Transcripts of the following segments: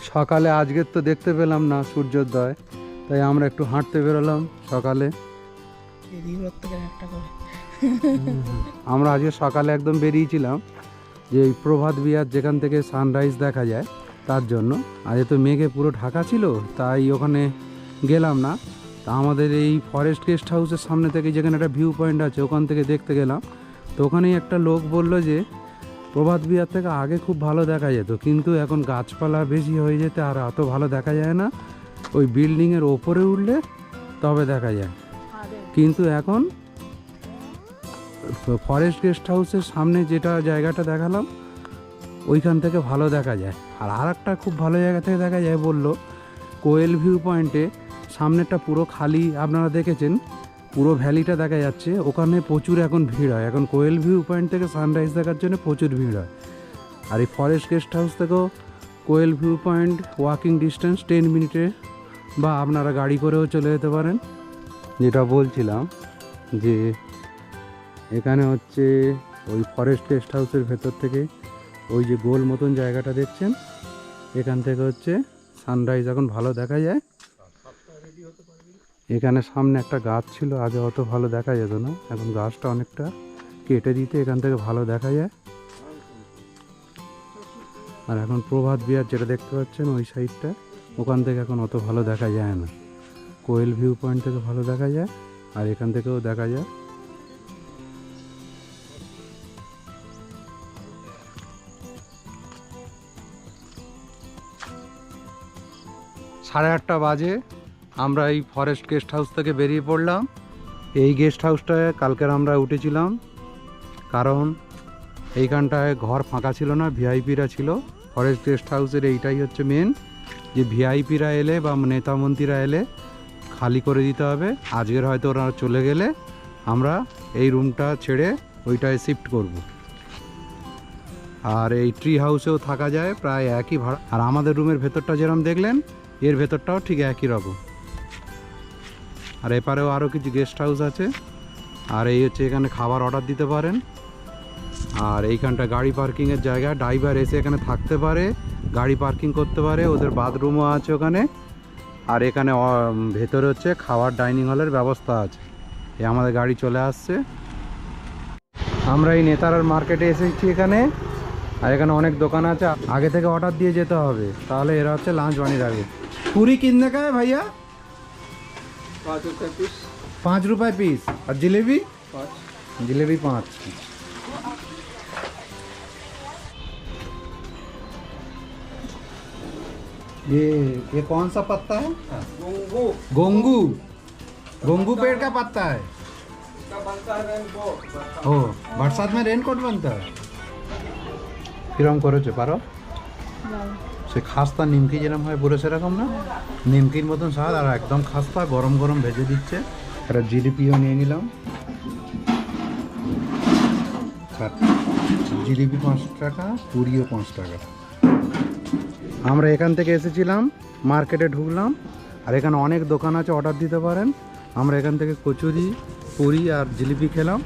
সকালে আজকের তো দেখতে পেলাম না সূর্যোদয়, তাই আমরা একটু হাঁটতে বেরোলাম সকালে। আমরা আজকে সকালে একদম বেরিয়েছিলাম যে এই প্রভাত বিহার যেখান থেকে সানরাইজ দেখা যায় তার জন্য। আজকে তো মেঘে পুরো ঢাকা ছিল, তাই ওখানে গেলাম না। তা আমাদের এই ফরেস্ট গেস্ট হাউসের সামনে থেকে যেখানে একটা ভিউ পয়েন্ট আছে ওখান থেকে দেখতে গেলাম। তো ওখানেই একটা লোক বলল যে প্রভাত বিহার থেকে আগে খুব ভালো দেখা যেত, কিন্তু এখন গাছপালা বেশি হয়ে যেতে আর অত ভালো দেখা যায় না। ওই বিল্ডিংয়ের ওপরে উঠলে তবে দেখা যায়, কিন্তু এখন ফরেস্ট গেস্ট হাউসের সামনে যেটা জায়গাটা দেখালাম ওইখান থেকে ভালো দেখা যায়। আর একটা খুব ভালো জায়গা থেকে দেখা যায় বললো, কোয়েল ভিউ পয়েন্টে সামনেটা পুরো খালি, আপনারা দেখেছেন পুরো ভ্যালিটা দেখা যাচ্ছে, ওখানে প্রচুর এখন ভিড় হয়। এখন কোয়েল ভিউ পয়েন্ট থেকে সানরাইজ দেখার জন্য প্রচুর ভিড় হয়। আর এই ফরেস্ট গেস্ট হাউস থেকেও কোয়েল ভিউ পয়েন্ট ওয়াকিং ডিস্টেন্স 10 মিনিটে, বা আপনারা গাড়ি করেও চলে যেতে পারেন। যেটা বলছিলাম যে এখানে হচ্ছে ওই ফরেস্ট গেস্ট হাউসের ভেতর থেকে ওই যে গোল মতন জায়গাটা দেখছেন, এখান থেকে হচ্ছে সানরাইজ এখন ভালো দেখা যায়। এখানে সামনে একটা গাছ ছিল, আগে অত ভালো দেখা যেত না, এখন গাছটা অনেকটা কেটে দিতে এখান থেকে ভালো দেখা যায়। আর এখন প্রভাত বিহার যেটা দেখতে পাচ্ছেন ওই সাইডটা, ওখান থেকে এখন অত ভালো দেখা যায় না। কোয়েল ভিউ পয়েন্ট থেকে ভালো দেখা যায়, আর এখান থেকেও দেখা যায়। 8:30 বাজে আমরা এই ফরেস্ট গেস্ট হাউস থেকে বেরিয়ে পড়লাম। এই গেস্ট হাউসটায় কালকের আমরা উঠেছিলাম, কারণ এইখানটায় ঘর ফাঁকা ছিল না, ভিআইপিরা ছিল। ফরেস্ট গেস্ট হাউসের এইটাই হচ্ছে মেন, যে ভিআইপিরা এলে বা নেতা মন্ত্রীরা এলে খালি করে দিতে হবে। আজকের হয়তো ওরা চলে গেলে আমরা এই রুমটা ছেড়ে ওইটায় শিফট করব। আর এই ট্রি হাউসেও থাকা যায়, প্রায় একই ভাড়া। আর আমাদের রুমের ভেতরটা যেরকম দেখলেন, এর ভেতরটাও ঠিক একই রকম। আর এপারেও আরও কিছু গেস্ট হাউস আছে। আর এই হচ্ছে এখানে খাবার অর্ডার দিতে পারেন। আর এইখানটা গাড়ি পার্কিংয়ের জায়গা, ড্রাইভার এসে এখানে থাকতে পারে, গাড়ি পার্কিং করতে পারে, ওদের বাথরুমও আছে ওখানে। আর এখানে ভেতরে হচ্ছে খাওয়ার ডাইনিং হলের ব্যবস্থা আছে। এই আমাদের গাড়ি চলে আসছে। আমরা এই নেতারার মার্কেটে এসেছি এখানে। আর এখানে অনেক দোকান আছে, আগে থেকে অর্ডার দিয়ে যেতে হবে, তাহলে এরা হচ্ছে লাঞ্চ বানিয়ে রাখবে। पूरी कितने का है भैया? 5 रुपये पीस। 5 रुपये पीस। और जलेबी? 5। जलेबी 5। ये कौन सा पत्ता है? गोंगू। गोंगू। गोंगू पेड़ का पत्ता है। इसका बनता है रेनकोट। ओ, बरसात में रेनकोट बनता है। फिर हम करो पारो সে খাস্তা নিমকি যেরকম হয় পুরো সেরকম না, নিমকির মতন স্বাদ, আর একদম খাস্তা গরম গরম ভেজে দিচ্ছে। একটা জিলিপিও নিয়ে নিলাম। জিলিপি 5 টাকা, পুরিও 5 টাকা। আমরা এখান থেকে এসেছিলাম, মার্কেটে ঢুকলাম। আর এখানে অনেক দোকান আছে, অর্ডার দিতে পারেন। আমরা এখান থেকে কচুরি, পুরি আর জিলিপি খেলাম।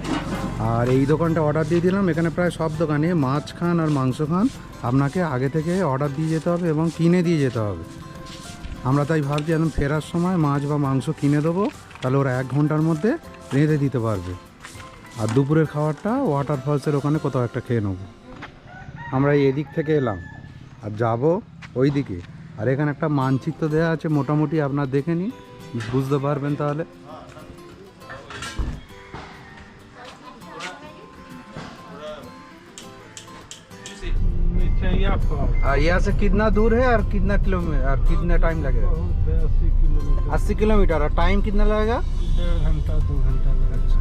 আর এই দোকানটা অর্ডার দিয়ে দিলাম। এখানে প্রায় সব দোকানে মাছ খান আর মাংস খান, আপনাকে আগে থেকে অর্ডার দিয়ে যেতে হবে এবং কিনে দিয়ে যেতে হবে। আমরা তাই ভাবছি এখন ফেরার সময় মাছ বা মাংস কিনে দেবো, তাহলে ওরা 1 ঘন্টার মধ্যে রেঁধে দিতে পারবে। আর দুপুরের খাবারটা ওয়াটারফলসের ওখানে কোথাও একটা খেয়ে নেব। আমরা এদিক থেকে এলাম আর যাব ওই দিকে। আর এখানে একটা মানচিত্র দেওয়া আছে, মোটামুটি আপনার দেখে নিন, বুঝতে পারবেন তাহলে। यहाँ से कितना दूर है और कितना किलोमीटर और कितना टाइम लगेगा? 80 किलोमीटर। और टाइम कितना लगेगा? 1.5 घंटा 2 घंटा लगेगा।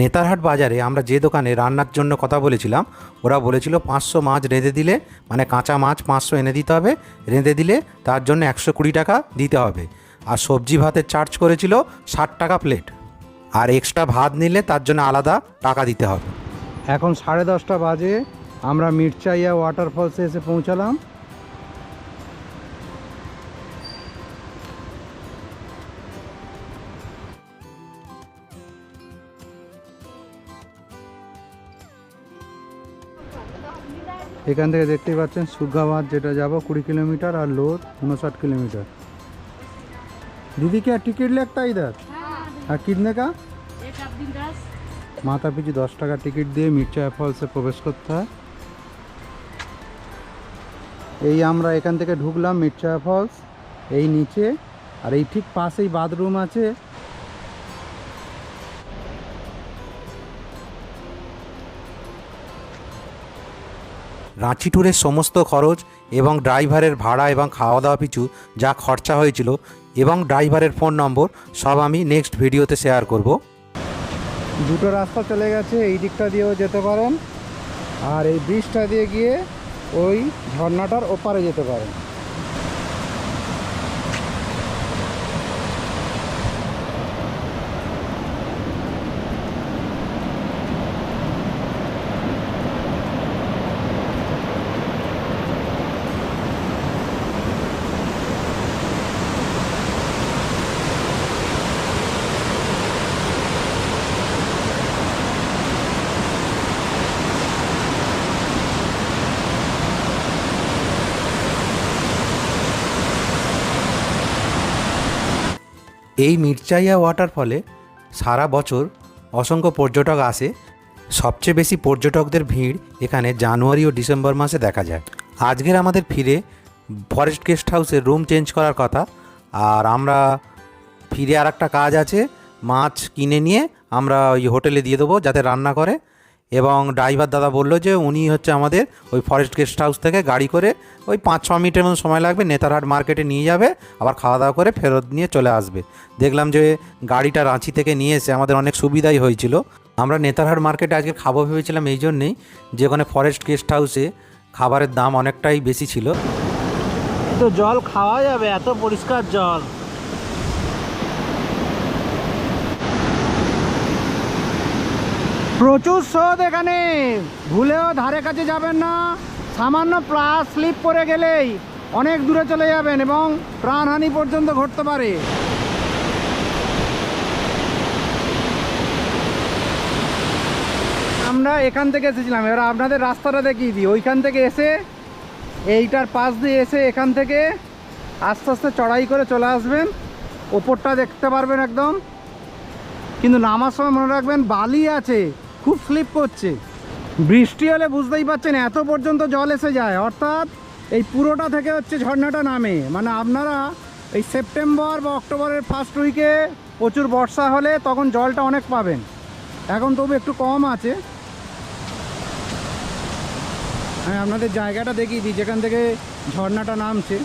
নেতারহাট বাজারে আমরা যে দোকানে রান্নার জন্য কথা বলেছিলাম, ওরা বলেছিল 500 মাছ রেঁধে দিলে, মানে কাঁচা মাছ 500 এনে দিতে হবে, রেঁধে দিলে তার জন্য 120 টাকা দিতে হবে। আর সবজি ভাতের চার্জ করেছিল 60 টাকা প্লেট। আর এক্সট্রা ভাত নিলে তার জন্য আলাদা টাকা দিতে হবে। এখন 10:30 বাজে, আমরা মির্চাইয়া ওয়াটারফলসে এসে পৌঁছালাম। এখান থেকে দেখতেই পাচ্ছেন সুগাবাদ যেটা যাব 20 किलोमीटर और लोध 59 किलोमीटर। दीदी क्या टिकट लगता है इधर? আর কিতনে কা? एक आप दिन 10। মাথা পিছু 10 টাকা টিকিট দিয়ে মির্চা ফলসে প্রবেশ করতে হয়। এই আমরা এখান থেকে ঢুকলাম মির্চা ফলস, এই নিচে, আর এই ঠিক পাশেই বাথরুম আছে। রাঁচি ট্যুরের সমস্ত খরচ এবং ড্রাইভারের ভাড়া এবং খাওয়া দাওয়া পিছু যা খরচা হয়েছিল এবং ড্রাইভারের ফোন নম্বর সব আমি নেক্সট ভিডিওতে শেয়ার করব। দুটো রাস্তা চলে গেছে, এই দিকটা দিয়েও যেতে পারেন আর এই ব্রিজটা দিয়ে গিয়ে ওই ঝর্ণাটার ওপারে যেতে পারেন। এই মির্চাইয়া ওয়াটারফলে সারা বছর অসংখ্য পর্যটক আসে। সবচেয়ে বেশি পর্যটকদের ভিড় এখানে জানুয়ারি ও ডিসেম্বর মাসে দেখা যায়। আজকের আমাদের ফিরে ফরেস্ট গেস্ট হাউসে রুম চেঞ্জ করার কথা, আর আমরা ফিরে আর একটা কাজ আছে, মাছ কিনে নিয়ে আমরা ওই হোটেলে দিয়ে দেবো যাতে রান্না করে। এবং ড্রাইভার দাদা বললো যে উনি হচ্ছে আমাদের ওই ফরেস্ট গেস্ট হাউস থেকে গাড়ি করে ওই 5-6 মিনিটের মতো সময় লাগবে, নেতারহাট মার্কেটে নিয়ে যাবে, আবার খাওয়া দাওয়া করে ফেরত নিয়ে চলে আসবে। দেখলাম যে গাড়িটা রাঁচি থেকে নিয়ে এসে আমাদের অনেক সুবিধাই হয়েছিল। আমরা নেতারহাট মার্কেটে আজকে খাবো ভেবেছিলাম এই জন্যেই যে ওখানে ফরেস্ট গেস্ট হাউসে খাবারের দাম অনেকটাই বেশি ছিল। তো জল খাওয়া যাবে, এত পরিষ্কার জল। প্রচুর স্রোত এখানে, ভুলেও ধারে কাছে যাবেন না। সামান্য পা স্লিপ করে গেলেই অনেক দূরে চলে যাবেন এবং প্রাণহানি পর্যন্ত ঘটতে পারে। আমরা এখান থেকে এসেছিলাম, এবার আপনাদের রাস্তাটা দেখিয়ে দিই। ওইখান থেকে এসে এইটার পাশ দিয়ে এসে এখান থেকে আস্তে আস্তে চড়াই করে চলে আসবেন, ওপরটা দেখতে পারবেন একদম। কিন্তু নামার সময় মনে রাখবেন বালি আছে, খুব স্লিপ করছে। বৃষ্টি হলে বুঝতেই পারছেন এত পর্যন্ত জল এসে যায়, অর্থাৎ এই পুরোটা থেকে হচ্ছে ঝর্ণাটা নামে। মানে আপনারা এই সেপ্টেম্বর বা অক্টোবরের ফার্স্ট উইকে প্রচুর বর্ষা হলে তখন জলটা অনেক পাবেন, এখন তবু একটু কম আছে। হ্যাঁ, আপনাদের জায়গাটা দেখিয়ে দিই যেখান থেকে ঝর্ণাটা নামছে।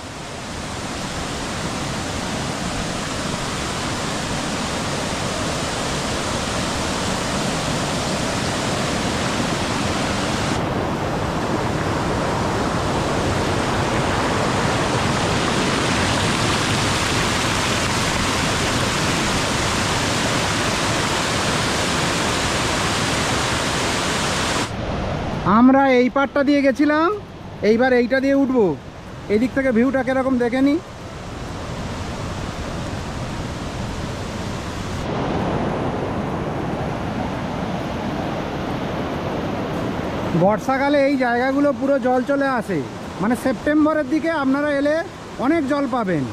আমরা এই পাটটা দিয়ে গেছিলাম, এইবার এইটা দিয়ে উঠবো। এদিক থেকে ভিউটা কিরকম দেখে নি। বর্ষাকালে এই জায়গাগুলো পুরো জল চলে আসে, মানে সেপ্টেম্বরের দিকে আপনারা এলে অনেক জল পাবেন,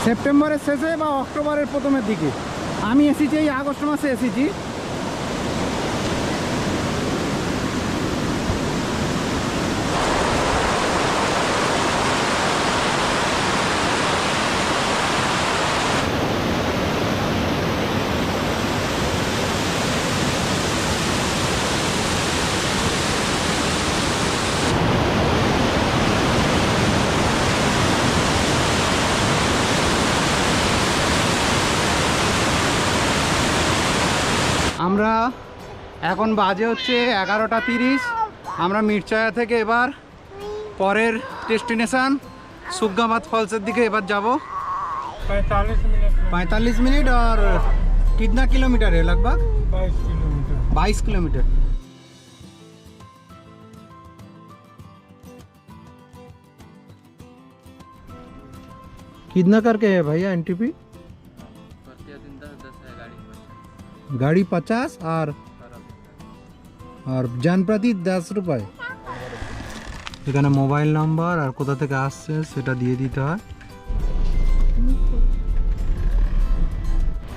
সেপ্টেম্বরের শেষে বা অক্টোবরের প্রথমের দিকে। আমি এসেছি এই আগস্ট মাসে এসেছি। আমরা এখন বাজে হচ্ছে 11টা 30। আমরা মির্চায়া থেকে এবার পরের ডেস্টিনেশন সুগাবাদ ফলসের দিকে এবার যাব। 45 मिनट में 45 मिनट और कितना किलोमीटर है? लगभग 22 किलोमीटर। 22 किलोमीटर। कितना करके है भैया एनटीपी? प्रतिदिन 10 है गाड़ी पर। गाड़ी 50 और আর জানপ্রতি 10 रुपए। এখানে মোবাইল নাম্বার আর কোথা থেকে আসছে সেটা দিয়ে দিতে হয়।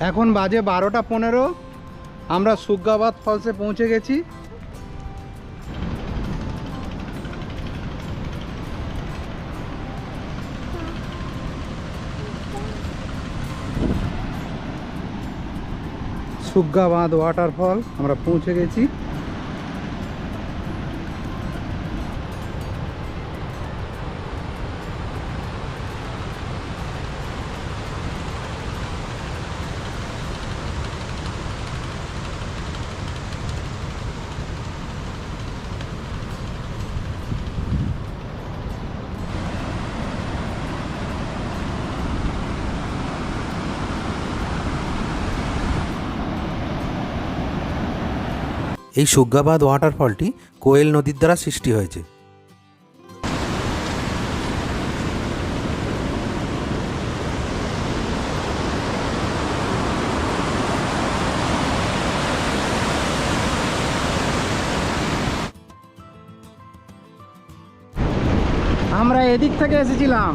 এখন বাজে 12:15। আমরা সুগ্গাবাদ ফলসে পৌঁছে গেছি। সুগ্গাবাদ ওয়াটারফল আমরা পৌঁছে গেছি। এই সুগ্গাবাদ ওয়াটারফলটি কোয়েল নদীর দ্বারা সৃষ্টি হয়েছে। আমরা এদিক থেকে এসেছিলাম।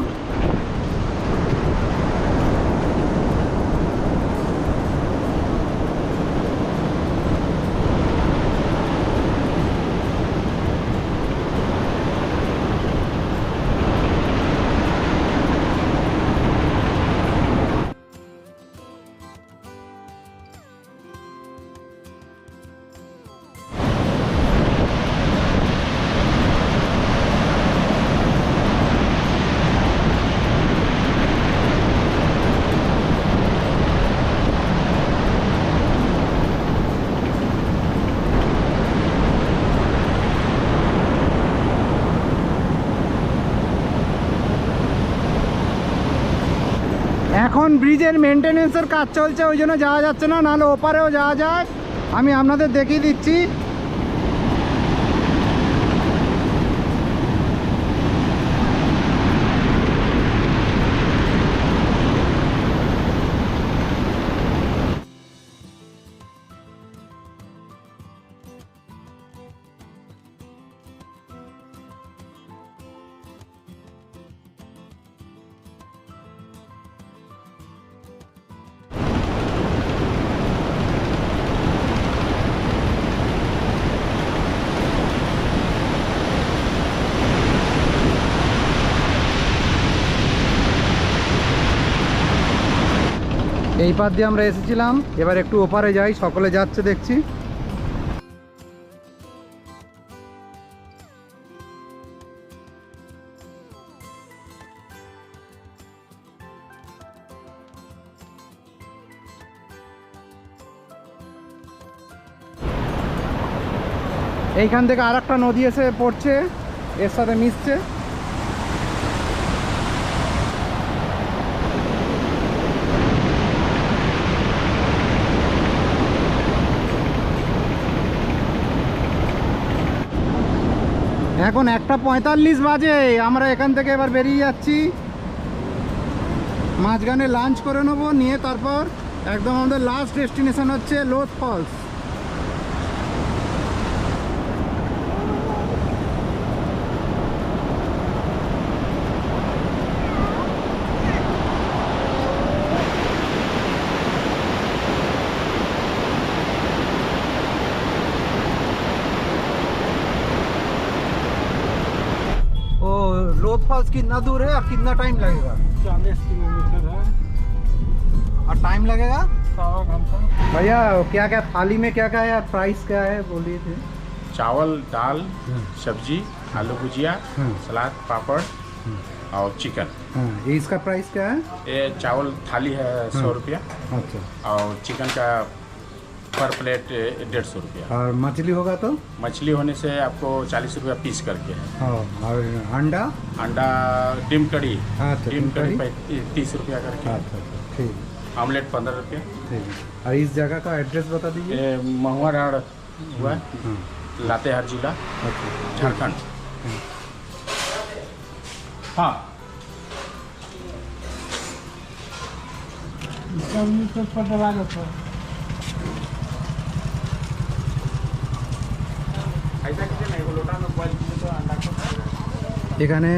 এখন ব্রিজের মেনটেনেন্সের কাজ চলছে, ওই জন্য যাওয়া যাচ্ছে না, নাহলে ওপারেও যাওয়া যায়। আমি আপনাদের দেখিয়ে দিচ্ছি। এই পাশ দিয়ে আমরা এসেছিলাম, এবার একটু ওপারে যাই। সকলে যাচ্ছে দেখছি। এইখান থেকে আর একটা নদী এসে পড়ছে, এর সাথে মিশছে। এখন 1:45 বাজে। আমরা এখান থেকে এবার বেরিয়ে যাচ্ছি। মাঝখানে লাঞ্চ করে নেবো, নিয়ে তারপর একদম আমাদের লাস্ট ডেস্টিনেশন হচ্ছে লোথ ফলস। लोथ फॉल्स कितना दूर है और कितना टाइम लगेगा? 40 किलोमीटर है और टाइम लगेगा? 1.25 घंटा। भैया क्या क्या थाली में क्या क्या है, प्राइस क्या है बोलिए थे? चावल, दाल, सब्जी, आलू भुजिया, सलाद, पापड़ और चिकन। हाँ, ये इसका प्राइस क्या है? ये चावल थाली है 100 रुपया अच्छा। और चिकन का पर प्लेट 150 रुपया। और मछली होगा तो? मछली होने से आपको 40 रुपया पीस करके है। हाँ, और अंडा? अंडा डिम कड़ी, अच्छा, डिम कड़ी कड़ी? 30 रुपया करके। अच्छा अच्छा, ठीक ऑमलेट 15 रुपया। ठीक है। और इस जगह का एड्रेस बता दीजिए। ये महुआ राड़ हुआ है, हाँ, लातेहार जिला, अच्छा। झारखंड। हाँ, किलोमीटर पर डरा जाता है। এখানে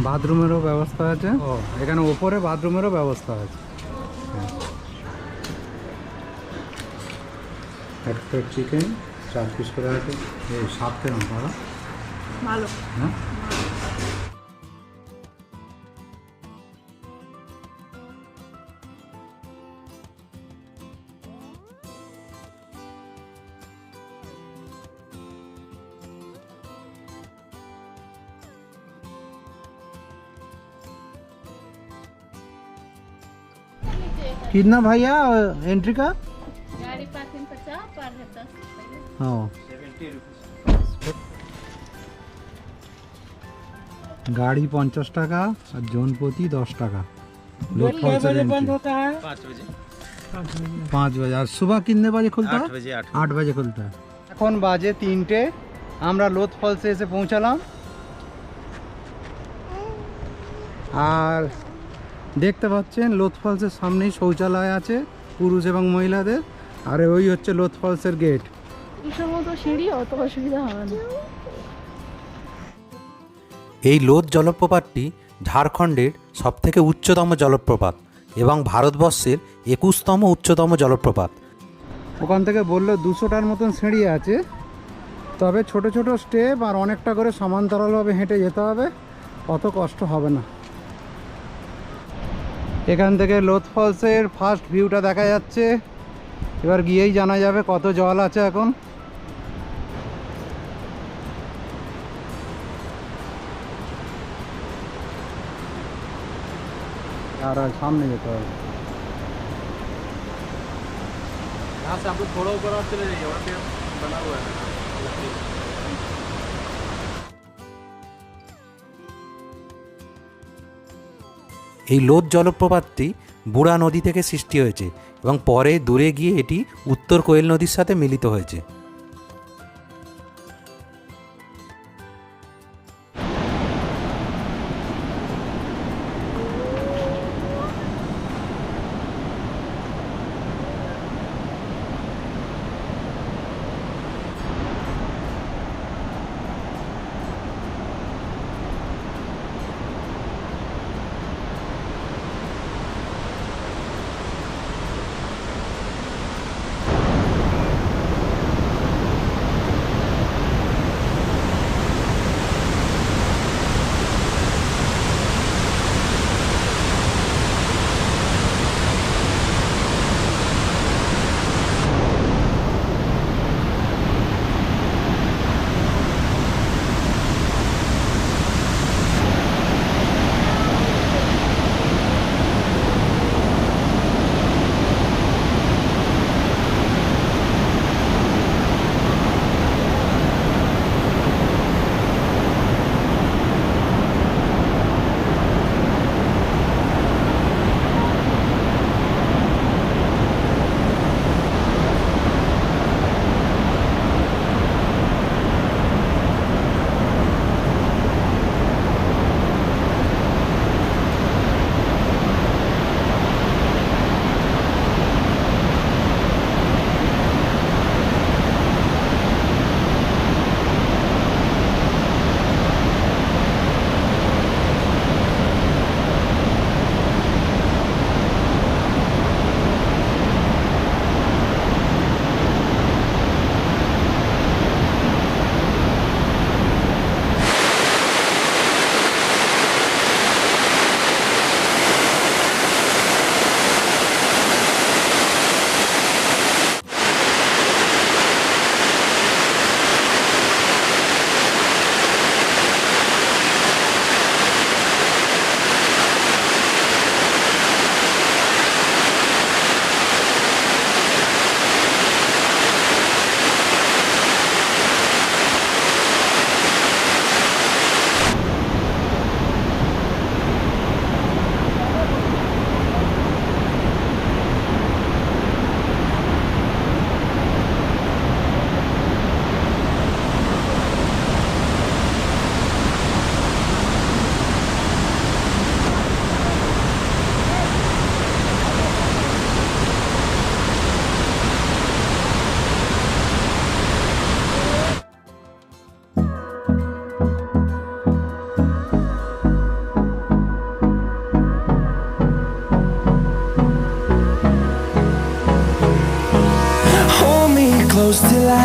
বাথরুমেরও ব্যবস্থা আছে, এখানে ওপরে বাথরুমেরও ব্যবস্থা আছে। হ্যাঁ। এক প্লেট চিকেন 4 পিস করে আছে। এই সাত কেমন দাদা? ভালো। হ্যাঁ, कितना भैया एंट्री का? गाड़ी पार्किंग 50 पर है 10 रुपये। हाँ, গাড়ি 50 টাকা আর জন প্রতি 10 টাকা। लोग बंद होता है 5 बजे और सुबह कितने बजे खुलता है? 8 बजे खुलता है। এখন বাজে 3টে, আমরা লোথ ফলসে এসে পৌঁছালাম। আর দেখতে পাচ্ছেন লোথ ফলসের সামনেই শৌচালয় আছে পুরুষ এবং মহিলাদের, আর ওই হচ্ছে লোথ ফলসের গেট। ইসের মতো সিঁড়ি অত অসুবিধা হবে না। এই লোধ জলপ্রপাতটি ঝাড়খণ্ডের সবথেকে উচ্চতম জলপ্রপাত এবং ভারতবর্ষের 21তম উচ্চতম জলপ্রপাত। ওখান থেকে বললো 200টার মতন সিঁড়ি আছে, তবে ছোট ছোট স্টেপ আর অনেকটা করে সমান্তরালভাবে হেঁটে যেতে হবে, অত কষ্ট হবে না। এখান থেকে লোথ ফলসের ফার্স্ট ভিউটা দেখা যাচ্ছে, এবার গিয়েই জানা যাবে কত জল আছে এখন। আর সামনে যেতে হবে। এই লোধ জলপ্রপাতটি বুড়া নদী থেকে সৃষ্টি হয়েছে এবং পরে দূরে গিয়ে এটি উত্তর কোয়েল নদীর সাথে মিলিত হয়েছে।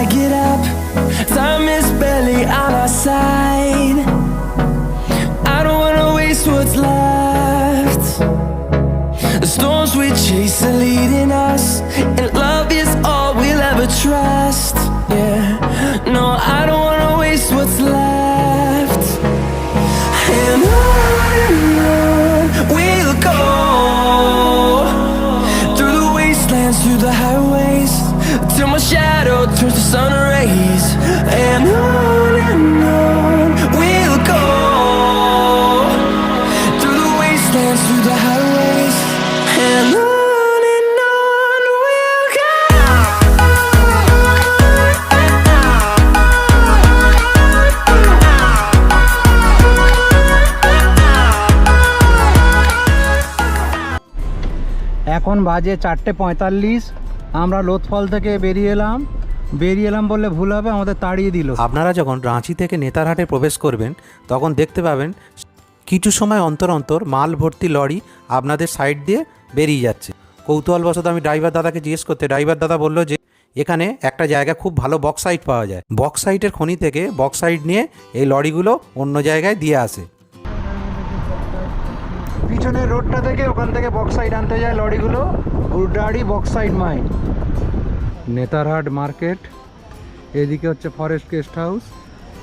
I get up, time is barely on our side. I don't wanna waste what's left. The storms we chase are leading us, and love is all we'll ever trust. Yeah, no, I don't wanna waste what's left. And on we'll go, through the wastelands, through the highways, till my shadow turns to sun rays. And on we'll go, through the wastelands, through the highways, and on we'll go. এখন বাজে 4:45। আমরা লোথফল থেকে বেরিয়ে এলাম বললে ভুল হবে, আমাদের তাড়িয়ে দিল। আপনারা যখন রাঁচি থেকে নেতারহাটে প্রবেশ করবেন তখন দেখতে পাবেন কিছু সময় অন্তর অন্তর মাল ভর্তি লরি আপনাদের সাইড দিয়ে বেরিয়ে যাচ্ছে। কৌতূহলবশত আমি ড্রাইভার দাদাকে জিজ্ঞেস করতে ড্রাইভার দাদা বলল যে এখানে একটা জায়গা খুব ভালো বক্সাইট পাওয়া যায়, বক্সাইটের খনি থেকে বক্সাইট নিয়ে এই লরিগুলো অন্য জায়গায় দিয়ে আসে। পিছনের রোডটা থেকে ওখান থেকে বক্সাইড আনতে যায় লরিগুলো, গুরডাড়ি বক্সাইড মাইন। নেতারহাট মার্কেট, এদিকে হচ্ছে ফরেস্ট গেস্ট হাউস,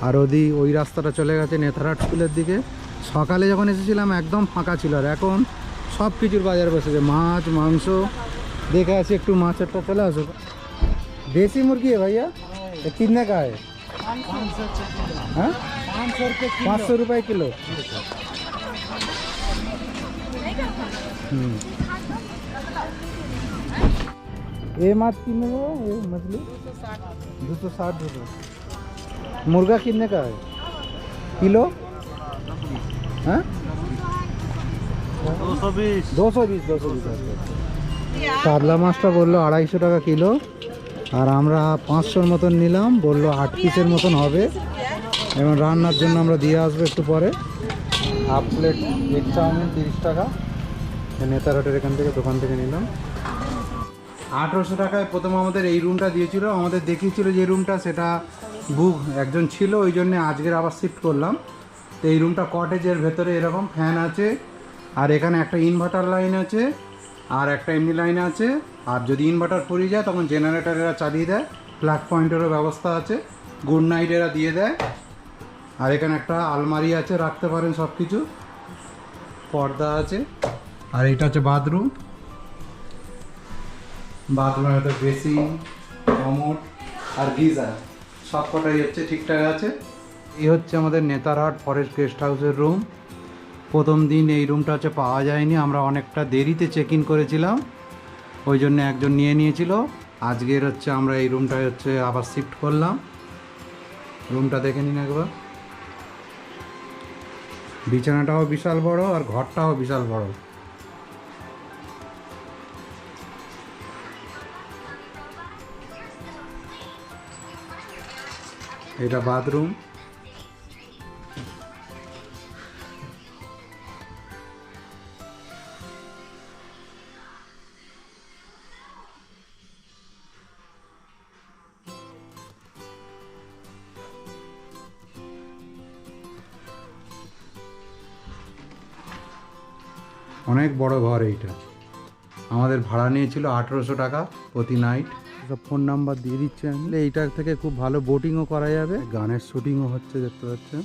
আর ওই রাস্তাটা চলে গেছে নেতারহাট স্কুলের দিকে। সকালে যখন এসেছিলাম একদম ফাঁকা ছিল, আর এখন সব কিছুর বাজার বসেছে, মাছ মাংস। দেখে আছি একটু মাছেরটা, চলে আসো। দেশি মুরগি ভাইয়া কিতনে का है? 500 रुपये किलो। ये माछ कितने का है? ये मछली 260 रुपये। मुर्गा कितने का है किलो? हाँ 220। কাতলা মাছটা বললো 250 টাকা কিলো, আর আমরা 500-র মতন নিলাম, বললো 8 পিসের মতন হবে। এবং রান্নার জন্য আমরা দিয়ে আসবো একটু পরে। হাফ প্লেট এগ চাউমিন 30 টাকা, নেতারহাটের এখান থেকে দোকান থেকে নিলাম। 1800 টাকায় প্রথম আমাদের এই রুমটা দিয়েছিল, আমাদের দেখিয়েছিল যে রুমটা সেটা বুক একজন ছিল, ওই জন্য আজকের আবার শিফট করলাম। তো এই রুমটা কটেজের ভেতরে এরকম ফ্যান আছে, আর এখানে একটা ইনভার্টার লাইন আছে, আর একটা এমনি লাইন আছে। আর যদি ইনভার্টার ফুরিয়ে যায় তখন জেনারেটার এরা চালিয়ে দেয়, প্লাগ পয়েন্টেরও ব্যবস্থা আছে, গুড নাইট এরা দিয়ে দেয়। আর এখানে একটা আলমারি আছে, রাখতে পারেন সব কিছু, পর্দা আছে। আর এটা হচ্ছে বাথরুম, বাথরুমের হয়তো বেসিন, কমোড আর গিজার সব কটাই হচ্ছে ঠিকঠাক আছে। এই হচ্ছে আমাদের নেতারহাট ফরেস্ট গেস্ট হাউসের রুম। প্রথম দিন এই রুমটা হচ্ছে পাওয়া যায়নি, আমরা অনেকটা দেরিতে চেক ইন করেছিলাম, ওই জন্য একজন নিয়ে নিয়েছিল। আজকের হচ্ছে আমরা এই রুমটায় হচ্ছে আবার শিফট করলাম। রুমটা দেখে নিন একবার, বিছানাটাও বিশাল বড় আর ঘরটাও বিশাল বড়। এটা বাথরুম। অনেক বড় ঘর এইটা। আমাদের ভাড়া নিয়েছিল 1800 টাকা প্রতি নাইট। সব ফোন নাম্বার দিয়ে দিচ্ছে, এইটার থেকে খুব ভালো বোটিংও করা যাবে, গানের শুটিংও হচ্ছে দেখতে পাচ্ছেন।